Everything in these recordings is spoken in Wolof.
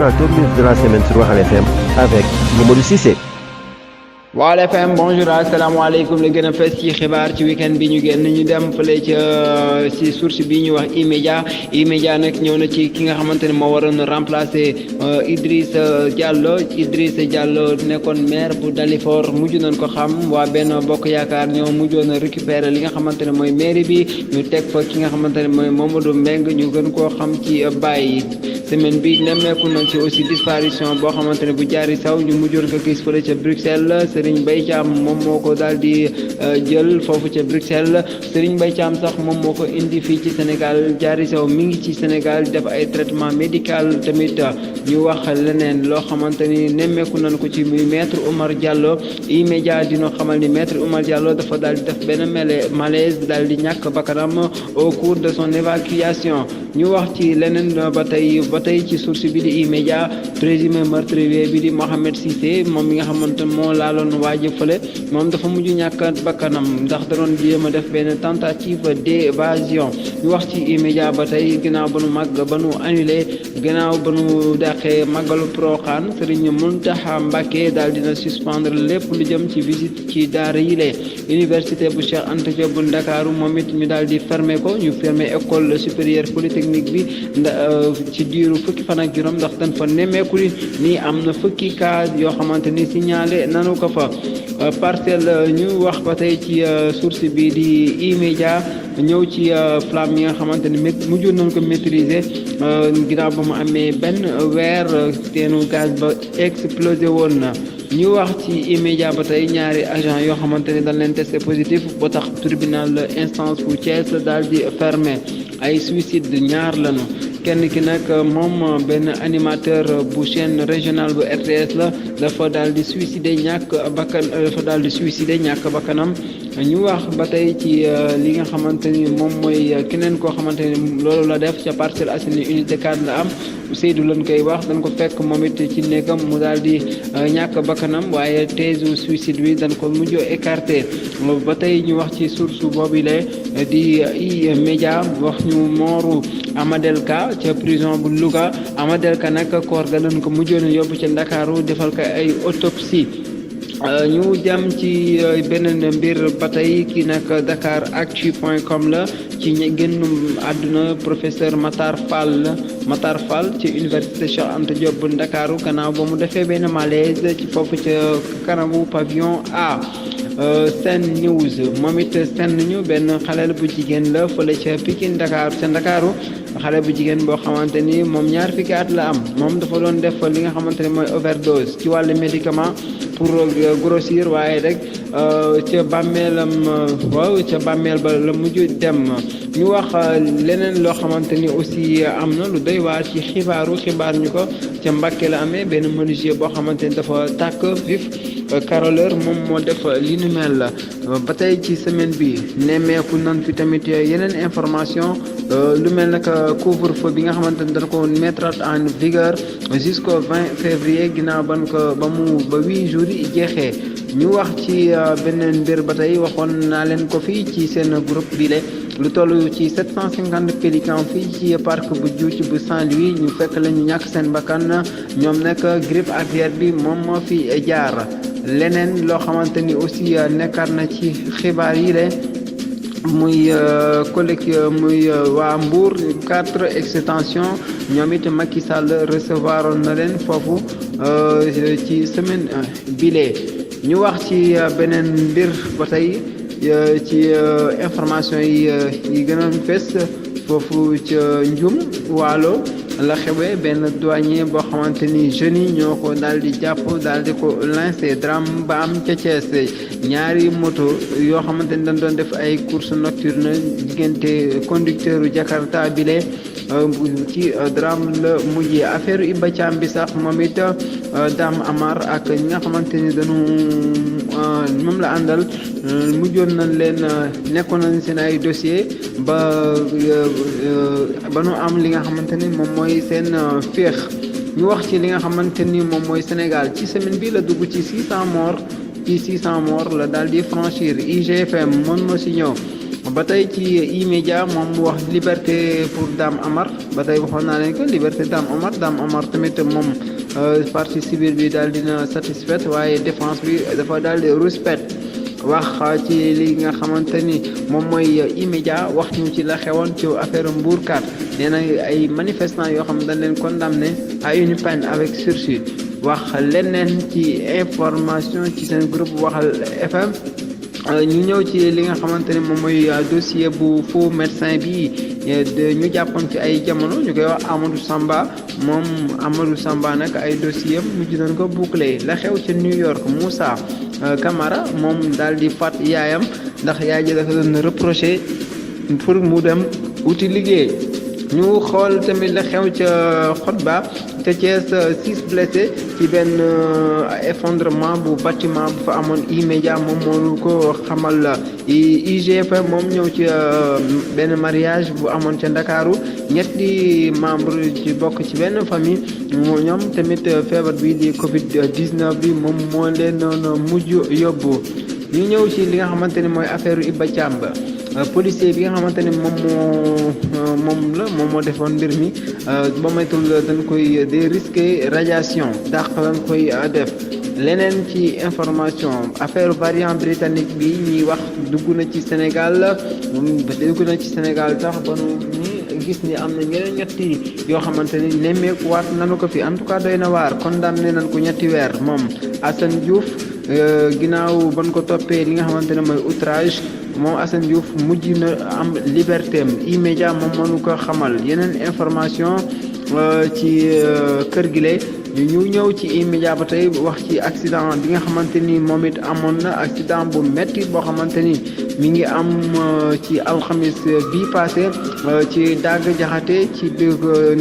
animateur de la semaine sur Waal FM avec Mamadou Cissé. Waal FM bonjour asalaamaaleykum la gën a fës ci xibaar ci week-end bi ñu génn ñu dem fële ca ci source bi ñu wax E-Media nag ñëw na ci ki nga xamante ne moo waroon remplacer Idrissa Diallo nekkoon maire bu Dalifort mujj nañ ko xam waa Benno Bokk Yaakaar ñoo mujjoon a récupérer li nga xamante ne mooy mairie bi ñu teg fa ki nga xamante ne mooy Mamadou Mbengue ñu gën koo xam ci Baye. semaine bi nemmeeku nañ ci aussi disparition boo xamante ne bu jaari saw ñu mujjoon ko gis fële ca Bruxelles Serigne Mbaye Thiam moom moo ko daal di jël foofu ca Bruxelles Serigne Mbaye Thiam sax moom moo ko indi fii ci Sénégal jaari saw mi ngi ci Sénégal def ay traitement médical tamit ñu wax leneen loo xamante ni nemmeeku nañ ko ci muy maître Oumar Diallo E-Media dina xamal ni maître Oumar Diallo dafa daal di def benn malaise daal di ñàkk bakkanam au cours de son évacuation ñu wax ci leneen ba tey ci source bi di E-Media présumé meurtrier bi di Mohamed Cissé moom mi nga xamante moo laaloon waaji fële moom dafa mujj ñàkk bakkanam ndax da doon jéem a def benn tentative d'évasion ñu wax ci E-Media ba tey ginnaaw ba nu annulé ginnaaw ba nu dàqee màggalu Porokhane Serigne Mountakha Mbacké daal dina suspendre lépp lu jëm ci visite ci daara yile université bu Cheikh Anta Diop bu Ndakaaru moom it ñu daal di fermer ko ñu fermer école supérieure polytechnique bi ci diiru fukki fan ak juróom ndax dañ fa nemmeeku ni am na fukki cas yoo xamante ni signalé nanu ko fa parcelle ñu wax ba tey ci source bi di E-Media ñëw ci flamme yi nga xamante ni mujjoon nañ ko maîtriser ginnaaw ba mu amee benn weer teenu gaz ba explosé woon na ñu wax ci E-Media ba tey ñaari agent yoo xamante ni dañ leen testé positif ba tax tribunal instance bu Thiès daal di fermé ay suicide ñaar lañu kenn ki nag moom benn animateur bu chaîne régionale bu RTS la dafa daal di suicider ñàkk bakkanam ñu wax ba tey ci li nga xamante ni moom mooy keneen koo xamante ni loolu la def ca Parcelles Assainies unité 4 la am Seydou lañ koy wax dañ ko fekk moom it ci néegam mu daal di ñàkk bakkanam waaye thèse suicide bi dañ ko mujj écarté ba tey ñu wax ci source boobile di E-Media wax ñu mooru Amadelka ca prison bu Louga Amadelka nag koor ga lañ ko mujjoon yóbbu ca Ndakaaru defal ko ay autopsie ñu jëm ci beneen mbir ba tey kii nag dakaractu.com la ci génnum àdduna professeur Matar Fall ci université Cheikh Anta Diop bu Ndakaaru gannaaw ba mu defee benn malaise ci foofu ca kanamu pavillon A Sen News moom it senn ñu benn xaleel bu jigéen la fële ca Pikine Ndakaaru xale bu jigéen boo xamante ni moom ñaar fukki at la am moom dafa doon def li nga xamante ne mooy overdose ci wàllu médicament pour grossir waaye rek ca bàmmeel ba la mujj dem ñu wax leneen loo xamante ni aussi am na lu doy waar ci xibaar ñu ko ca Mbàkke la amee benn menuisier boo xamante ni dafa tàkk vif caroleur moom moo def li nu mel la ba tey ci semaine bi nemmeeku nan fi tamit yeneen information lu mel nag couvre-feu bi nga xamante ni dañ ko mettre en vigueur jusqu'au 20 février ginnaaw ba 8 jours yi jeexee ñu wax ci beneen mbir ba tey waxoon naa leen ko fii ci seen groupe bi lu toll ci 750 pélicans fii ci parc bu Djoudj bu Saint-Louis ñu fekk la ñu ñàkk seen bakkan ñoom nag grippe aviaire bi moom moo fi jaar leneen loo xamante ni aussi nekkaat na ci xibaar yi muy waa Mbour 4 extension ñoom it Macky Sall recevoir na leen foofu ci semaine bile ñu wax ci beneen mbir ba tey ci information yi gën a fës foofu ca Ndioum Waalo la xewee benn douanier boo xamante ni jeunes yi ñoo ko daal di jàpp daal di ko lancé drame ba am ca Thiès ñaari moto yoo xamante ni dañ doon def ay course nocturne diggante conducteur u Jakarta bile ci drame la mujjee affaire Iba Thiam bi sax moom it Dame Amar ak ñi nga xamante ni moom la àndal mujjoon nañ leen nekkoon nañ seen ay dossier ba nu am li nga xamante ni moom mooy seen féex ñu wax ci li nga xamante ni moom mooy Sénégal ci semaine bi la dugg ci 600 morts la daal di franchir IGFM mën na si ñëw ba tey ci E-Media moom mu wax liberté pour Dame Amar ba tey waxoon naa leen que liberté Dame Amar tamit moom partie civile bi daal dina satisfaite waaye défense bi dafa daal di respect wax ci li nga xamante ni moom mooy E-Media wax ñu ci la xewoon ci affaire Mbourkat nee na ay manifestants yoo xam ne dañ leen condamné à une peine avec sursis wax leneen ci information ci seen groupe Waxal FM ñu ñëw ci li nga xamante ni moom mooy dossier bu faux médecin bi ñu jàppoon ci ay jamono ñu koy wax Amadou Samba moom Amadou Samba nag ay dossier am mujj nañ ko boucler la xew ci New York Moussa Camara moom daal di faat yaayam ndax yaay ji dafa doon reproché pour mu dem wuti liggéey ñu xool tamit la xew ca Xotba te Thiès 6 blessés ci benn effondrement bu bâtiment bu fa amoon E-Media moom moo ko xamal IGFM moom ñëw ci benn mariage bu amoon ca Ndakaaru ñetti membre ci bokk ci benn famille ñoom tamit feebar bi di Covid 19 bi moom moo leen noonu mujj yóbbu ñu ñëw ci li nga xamante ni mooy affaire Iba Thiam policier bi nga xamante ni moom moo defoon mbir mi ba maytul dañ koy dérisquer radiation dàq dañ koy def leneen ci information affaire variant britannique bi ñuy wax dugg na ci Sénégal sax ba nu gis ni am na ñeneen ñetti yoo xamante ni nemmeeku waat nanu ko fi en tout cas doy na waar condamné nañ ko ñetti weer moom Assane Diouf ginnaaw ban ko toppee li nga xamante ne mooy outrage moom Assane Diouf mujj na am liberté am E-Media moom mënu ko xamal yeneen information ci kër gi lay ñu ñëw ci E-Media ba tey wax ci accident bi nga xamante ni moom it amoon na accident bu metti boo xamante ni mi ngi am ci alxamis bii passé ci Dagg Jaxate ci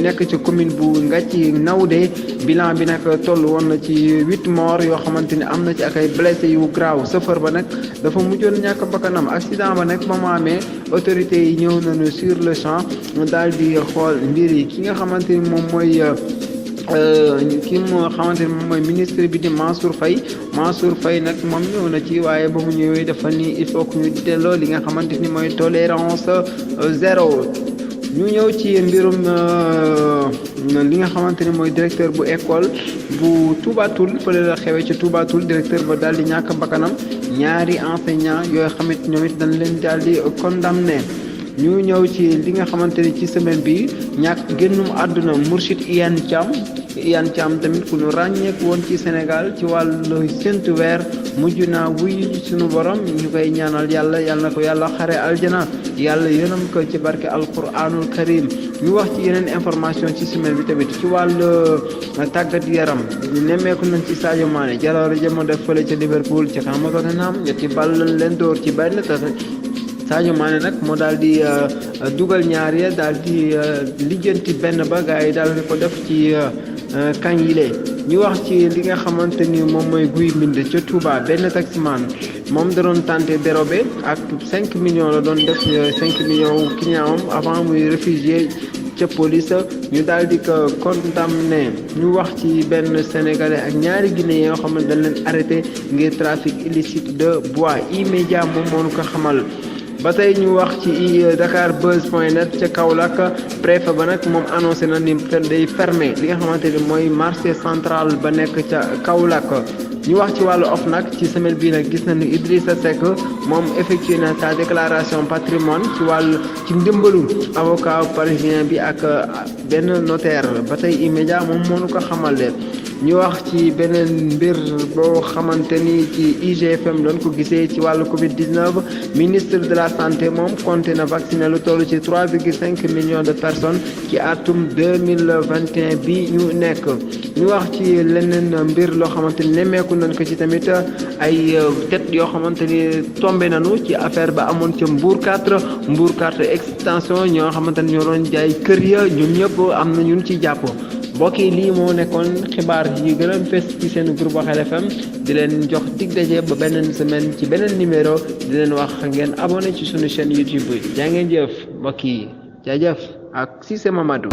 nekk ci commune bu Ngathie Nawde bilan bi nag toll woon na ci 8 morts yoo xamante ni am na ci ak ay blessé yu graaw chauffeur ba nag dafa mujjoon ñàkk bakkanam accident ba nag ba mu amee autorités yi ñëw nañu sur le champ daal di xool mbir yi ki nga xamante ni moom mooy ministre bi di Mansour Faye nag moom ñëw na ci waaye ba mu ñëwee dafa ni il faut que ñu delloo li nga xamante ni mooy tolérance zéro ñu ñëw ci mbirum li nga xamante ni mooy directeur bu école bu Touba Toul fële la xewee ci Touba Toul directeur ba daal di ñàkk bakkanam ñaari enseignant yooyu xamit ñoom it dañ leen daal di condamné ñu ñëw ci li nga xamante ni ci semaine bi ñàkk génnum àdduna Mourchid Iyane Thiam tamit ku ñu ràññeeku woon ci Sénégal ci wàllu séntu weer mujj naa wuy suñu borom ñu koy ñaanal yàlla na ko yàlla xare aljana yàlla yërëm ko ci barke alquranul karim ñu wax ci yeneen information ci semaine bi tamit ci wàllu tàggat yaram nemmeeku nañ ci Sadio Mané jaloore jëma def fële ca Liverpool ca kanam Tottenham ñetti ball lañ leen door ci benn Sadio Mané nag moo daal di dugal ñaar ya daal di lijjanti benn ba gars yi daal di ko def ci kañ yile ñu wax ci li nga xamante ni moom mooy Guy Mbind ca Touba benn taximan moom da doon tenté dérobé ak 5 millions la doon def 5 millions client am avant muy réfugié ca police ñu daal di ko condamné ñu wax ci benn sénégalais ak ñaari guinéens yoo xam ne dañ leen arrêté ngir trafic illicite de bois E-Media moom moo ko xamal. ba tey ñu wax ci dakarbuzz.net ca Kaolack préfet ba nag moom annoncé na ni day fermé li nga xamante ni mooy marché central ba nekk ca Kaolack ñu wax ci wàllu OFNAC ci semaine bii nag gis na ni Idrissa Seck moom effectué na sa déclaration patrimoine ci ndimbalu avocat parisien bi ak benn notaire ba tey E-Media moom moo nu ko xamal leen ñu wax ci beneen mbir boo xamante ni ci IGFM doon ko gisee ci wàllu Covid 19 ministre de la santé moom compté na vacciné lu toll ci 3,5 millions de personnes ci atum 2021 bi ñu nekk. ñu wax ci leneen mbir loo xamante ni nemmeeku nañ ko ci tamit ay tet yoo xamante ni tombé nañu ci affaire ba amoon ca Mbourkat extension ñoo xamante ni ñoo doon jaay kër ya ñoom ñëpp am na ñun ci jàpp. mbokk yi lii moo nekkoon xibaar yi gën a fës ci seen groupe Waxal FM di leen jox dig daje ba beneen semaine ci beneen numéro di leen wax ngeen abonné ci sunu chaîne YouTube jaa ngeen jëf mbokk yi jaajëf ak Cissé Mamadou